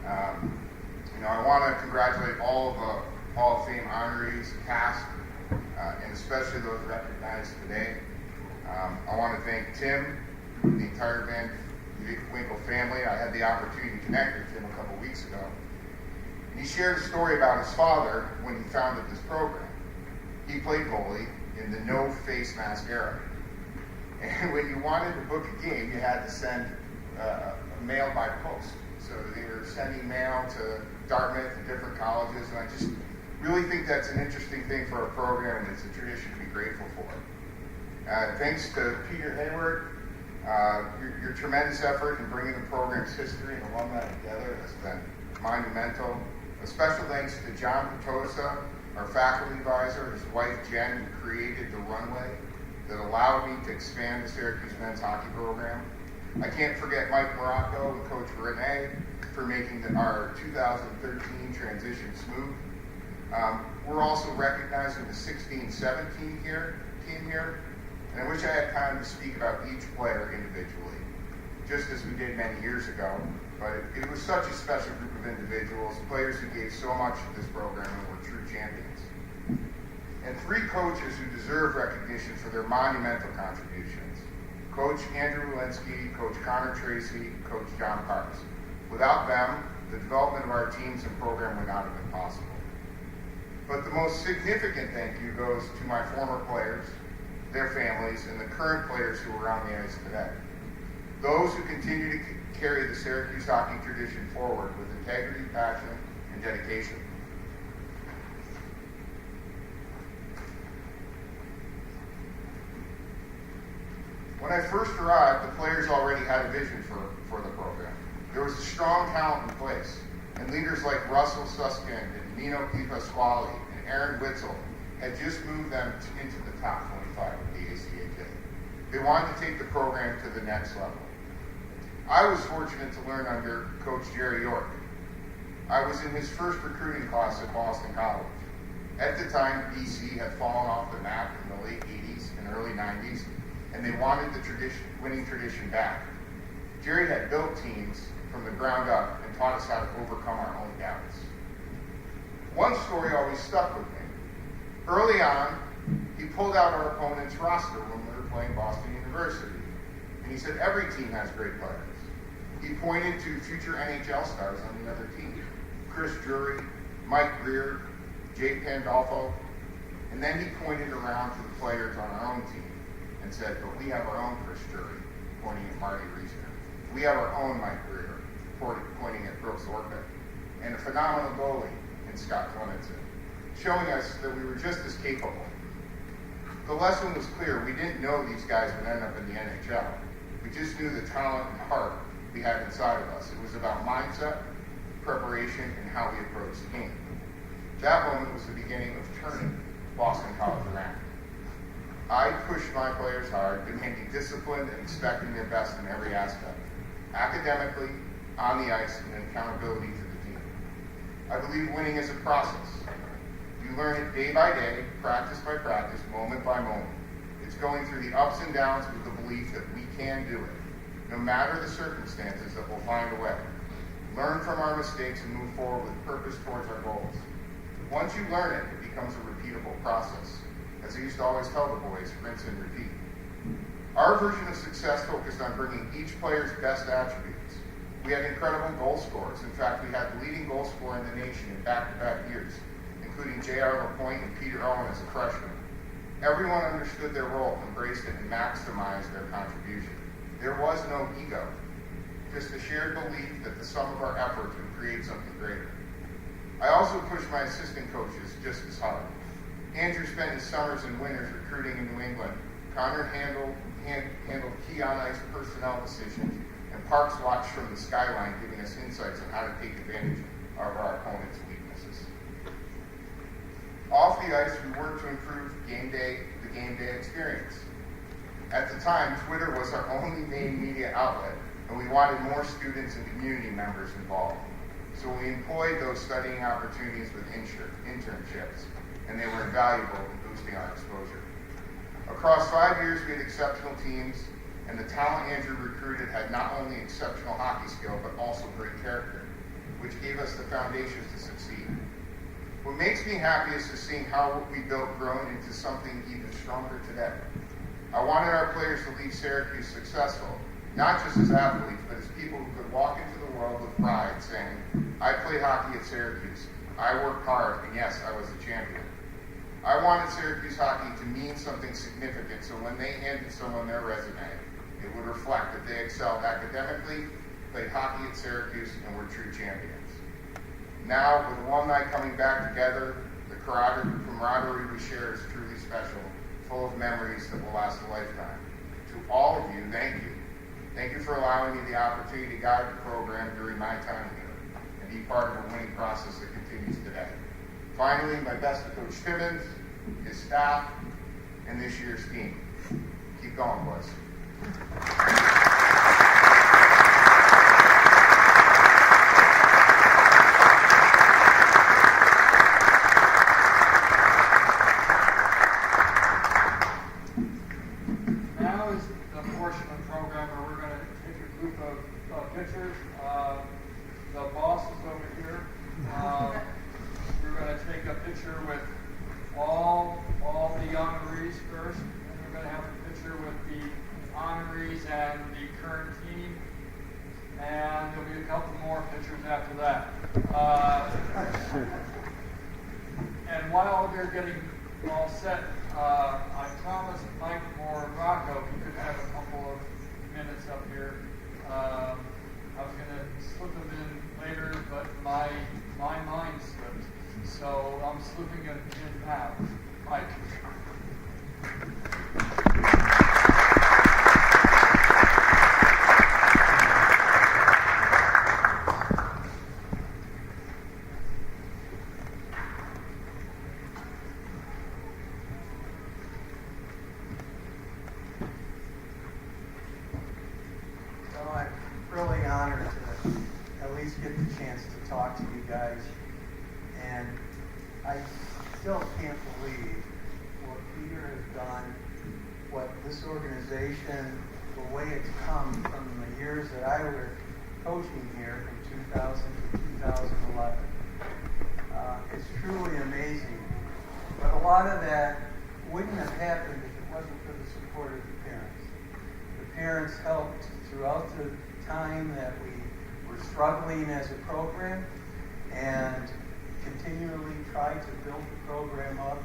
F: I want to congratulate all of the Hall of Fame honorees, cast, and especially those recognized today. I want to thank Tim, the entire Van Winkle family. I had the opportunity to connect with him a couple weeks ago. And he shared a story about his father when he founded this program. He played goalie in the no face mask era. And when you wanted to book a game, you had to send mail by post. So they were sending mail to Dartmouth and different colleges, and I just really think that's an interesting thing for a program, and it's a tradition to be grateful for. Thanks to Peter Hayward, your tremendous effort in bringing the program's history and alumni together has been monumental. A special thanks to John Petosa, our faculty advisor, his wife Jen, who created the runway that allowed me to expand the Syracuse men's hockey program. I can't forget Mike Morocco and Coach Renee for making our 2013 transition smooth. We're also recognizing the 16-17 team here, and I wish I had time to speak about each player individually, just as we did many years ago. But it was such a special group of individuals, players who gave so much to this program and were true champions. And 3 coaches who deserve recognition for their monumental contributions: Coach Andrew Walensky, Coach Connor Tracy, Coach John Parks. Without them, the development of our teams and program would not have been possible. But the most significant thank you goes to my former players, their families, and the current players who are on the ice today. Those who continue to carry the Syracuse hockey tradition forward with integrity, passion, and dedication. When I first arrived, the players already had a vision for the program. There was a strong talent in place, and leaders like Russell Suskind and Nino Di Pasquale and Aaron Witzel had just moved them into the top 25 of the ACHA. They wanted to take the program to the next level. I was fortunate to learn under Coach Jerry York. I was in his first recruiting class at Boston College. At the time, BC had fallen off the map in the late 80s and early 90s, and they wanted the winning tradition back. Jerry had built teams from the ground up and taught us how to overcome our own doubts. One story always stuck with me. Early on, he pulled out our opponent's roster when we were playing Boston University, and he said, every team has great players. He pointed to future NHL stars on the other team: Chris Drury, Mike Greer, Jake Pandolfo, and then he pointed around to the players on our own team and said, but we have our own Chris Drury, pointing at Marty Reisner. We have our own Mike Greer, pointing at Brooks Orpik, and a phenomenal goalie in Scott Clemenson, showing us that we were just as capable. The lesson was clear. We didn't know these guys would end up in the NHL. We just knew the talent and heart we had inside of us. It was about mindset, preparation, and how we approached the game. That moment was the beginning of turning Boston College around. I pushed my players hard, demanding discipline and expecting their best in every aspect, academically, on the ice, and accountability to the team. I believe winning is a process. You learn it day by day, practice by practice, moment by moment. It's going through the ups and downs with the belief that we can do it. No matter the circumstances, that we'll find a way. Learn from our mistakes and move forward with purpose towards our goals. Once you learn it, it becomes a repeatable process. As I used to always tell the boys, rinse and repeat. Our version of success focused on bringing each player's best attributes. We had incredible goal scorers. In fact, we had the leading goal scorer in the nation in back-to-back years, including J.R. LaPointe and Peter Owen as a freshman. Everyone understood their role, embraced it, and maximized their contribution. There was no ego, just a shared belief that the sum of our efforts would create something greater. I also pushed my assistant coaches just as hard. Andrew spent his summers and winters recruiting in New England. Connor handled key on-ice personnel decisions, and Parks watched from the skyline, giving us insights on how to take advantage of our opponent's weaknesses. Off the ice, we worked to improve the game day experience. At the time, Twitter was our only main media outlet, and we wanted more students and community members involved. So we employed those studying opportunities with internships, and they were invaluable in boosting our exposure. Across 5 years, we had exceptional teams, and the talent Andrew recruited had not only exceptional hockey skill, but also great character, which gave us the foundations to succeed. What makes me happy is to see how what we built grown into something even stronger today. I wanted our players to leave Syracuse successful, not just as athletes, but as people who could walk into the world with pride saying, I played hockey at Syracuse, I worked hard, and yes, I was a champion. I wanted Syracuse hockey to mean something significant, so when they handed someone their resume, it would reflect that they excelled academically, played hockey at Syracuse, and were true champions. Now, with alumni coming back together, the camaraderie we share is truly special, full of memories that will last a lifetime. To all of you, thank you. Thank you for allowing me the opportunity to guide the program during my time here and be part of a winning process that continues today. Finally, my best to Coach Timmons, his staff, and this year's team. Keep going, boys.
A: Now is the portion of the program where we're going to take a group of pictures. The boss is over here. We're going to take a picture with all the honorees first, and we're going to have a picture with the honorees and the current team, and there'll be a couple more pictures after that. And while they're getting all set, I promised Mike or Rocco he could have a couple of minutes up here. I was going to slip them in later, but my mind slipped. So I'm slipping it in now. Mike.
G: So I'm really honored to at least get the chance to talk to you guys. And I still can't believe what Peter has done, what this organization, the way it's come from the years that I was coaching here from 2000 to 2011. It's truly amazing. But a lot of that wouldn't have happened if it wasn't for the support of the parents. The parents helped throughout the time that we were struggling as a program and continually tried to build the program up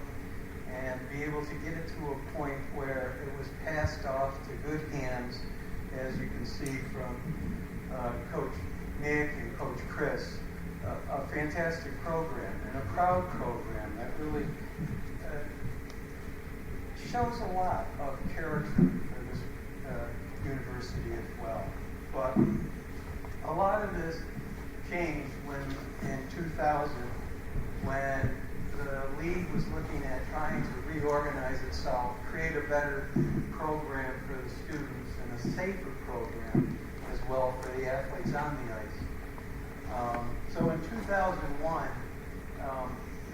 G: and be able to get it to a point where it was passed off to good hands as you can see from Coach Nick and Coach Chris, a fantastic program and a proud program that really shows a lot of character for this university as well. But a lot of this changed when, in 2000, when the league was looking at trying to reorganize itself, create a better program for the students and a safer program as well for the athletes on the ice. So in 2001,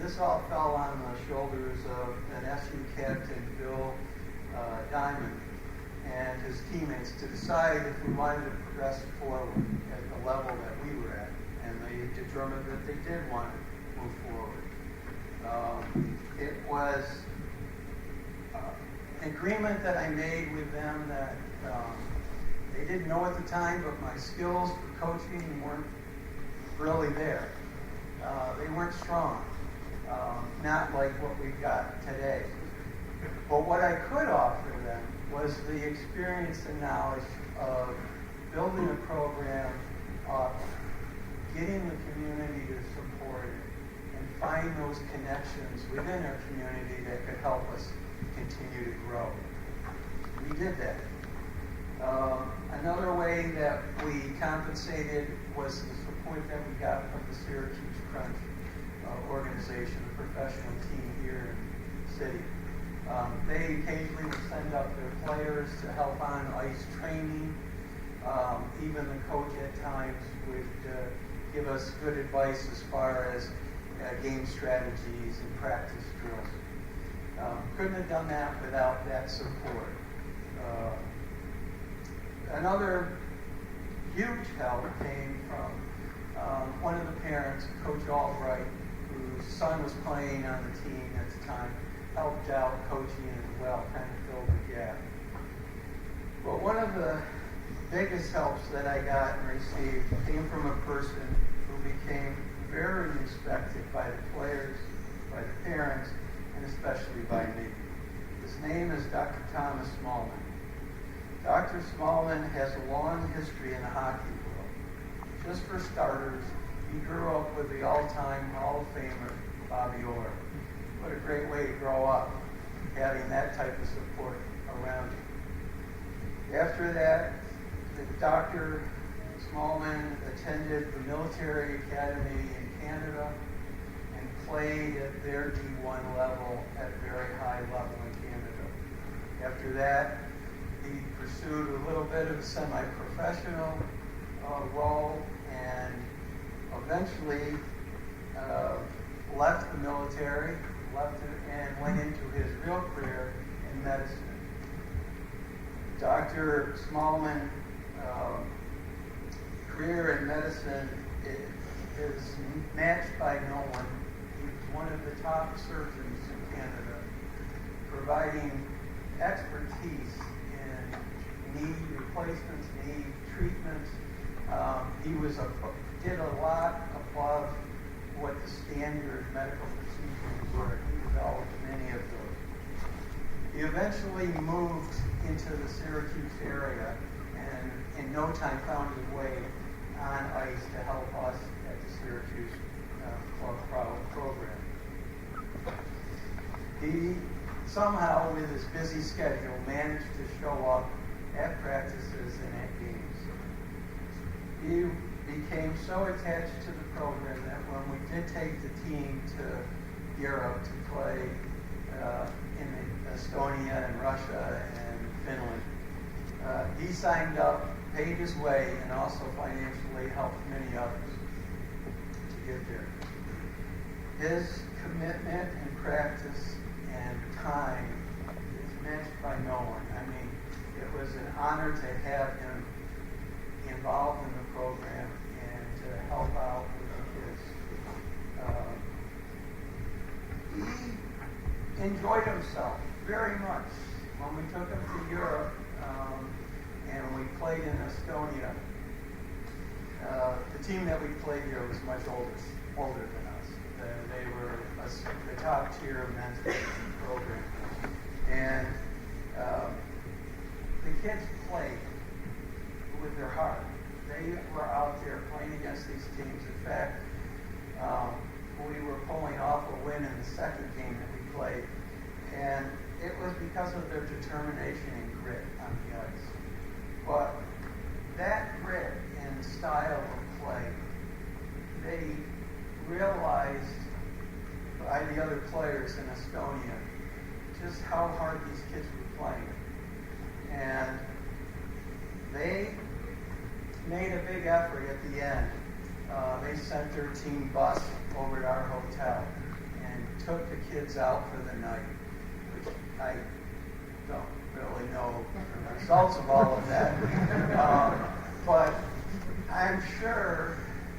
G: this all fell on the shoulders of an SU captain, Bill Diamond, and his teammates to decide if we wanted to progress forward at the level that we were at. And they determined that they did want to move forward. It was an agreement that I made with them that they didn't know at the time, but my skills for coaching weren't really there. They weren't strong, not like what we've got today. But what I could offer them was the experience and knowledge of building a program, getting the community to support it, and find those connections within our community that could help us continue to grow. We did that. Another way that we compensated was the support that we got from the Syracuse Crunch organization, a professional team here in the city. They occasionally would send up their players to help on ice training. Even the coach at times would give us good advice as far as game strategies and practice drills. Couldn't have done that without that support. Another huge help came from one of the parents, Coach Albright, whose son was playing on the team at the time, helped out coaching as well, kind of filled the gap. But one of the biggest helps that I got and received came from a person who became very respected by the players, by the parents, and especially by me. His name is Dr. Thomas Smallman. Dr. Smallman has a long history in the hockey world. Just for starters, he grew up with the all-time Hall of Famer, Bobby Orr. What a great way to grow up, having that type of support around you. After that, Dr. Smallman attended the military academy in Canada and played at their D1 level at a very high level in Canada. After that, he pursued a little bit of a semi-professional role and eventually left the military, and went into his real career in medicine. Dr. Smallman's career in medicine is matched by no one. He was one of the top surgeons in Canada, providing expertise in knee replacements, knee treatments. He did a lot above what the standard medical procedures were. He developed many of those. He eventually moved into the Syracuse area and in no time found his way on ice to help us at the Syracuse Club program. He somehow, with his busy schedule, managed to show up at practices and at games. He became so attached to the program that when we did take the team to Europe to play in Estonia and Russia and Finland, he signed up, paid his way, and also financially helped many others to get there. His commitment and practice and time is matched by no one. I mean, it was an honor to have him involved in the program and to help out with the kids. He enjoyed himself very much. When we took him to Europe and we played in Estonia, the team that we played here was much older than us. They were the top tier men's program. And the kids played. with their heart. They were out there playing against these teams. In fact, we were pulling off a win in the second game that we played, and it was because of their determination and grit on the ice. But that grit and style of play, they realized by the other players in Estonia just how hard these kids were playing. And they made a big effort at the end. They sent their team bus over to our hotel and took the kids out for the night, which I don't really know the results of all of that. But I'm sure,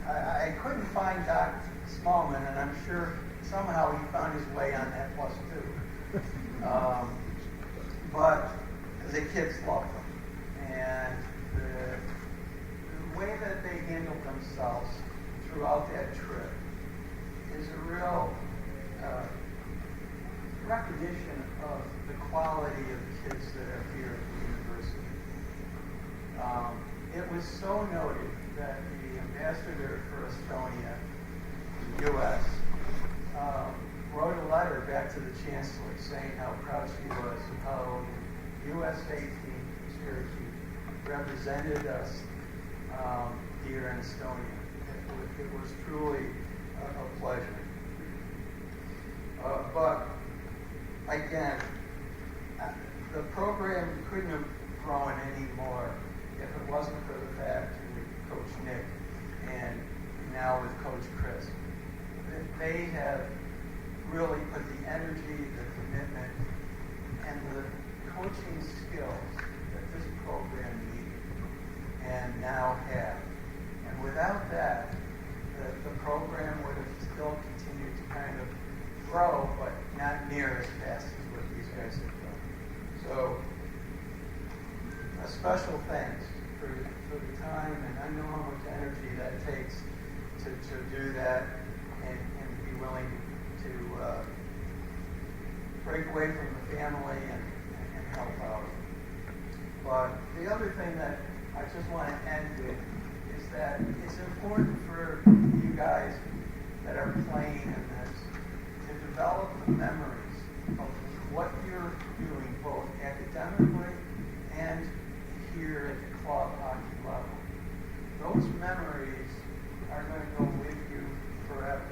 G: I couldn't find Doc Smallman, and I'm sure somehow he found his way on that bus too. But the kids loved them. And the way that they handled themselves throughout that trip is a real recognition of the quality of the kids that are here at the university. It was so noted that the ambassador for Estonia, the U.S., wrote a letter back to the chancellor saying how proud she was of how the USA team from Syracuse represented us here in Estonia. It was truly a pleasure. But again, the program couldn't have grown any more if it wasn't for the fact with Coach Nick and now with Coach Chris. They have really put the energy, the commitment, and the coaching skills that this program needed and now have. And without that, the program would have still continued to kind of grow, but not near as fast as what these guys have done. So, a special thanks for the time, and I know how much energy that takes to do that and be willing to break away from the family and help out. But the other thing that I just want to end with is that it's important for you guys that are playing in this to develop the memories of what you're doing both academically and here at the club hockey level. Those memories are going to go with you forever.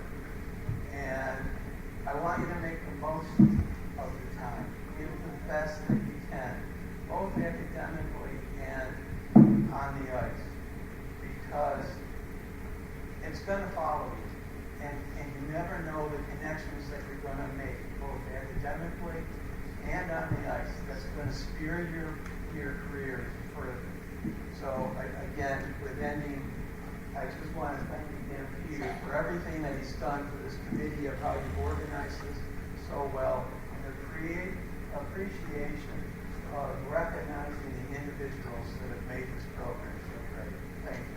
G: And I want you to make the most of the time. Give the best that you can, both academically and on the ice. Because it's going to follow you. And you never know the connections that you're going to make, both academically and on the ice. That's going to steer your career further. So, again, with ending, I just want to thank again Peter for everything that he's done for this committee of how you organized this so well, and the appreciation of recognizing the individuals that have made this program so great. Thank you.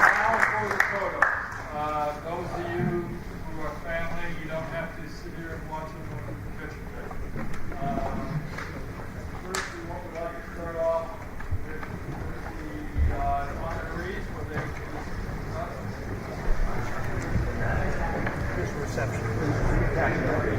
A: Now for the photo. Those of you who are family, you don't have to sit here and watch them on the picture tape. First, we would like to start off with the honorees where they
H: Reception.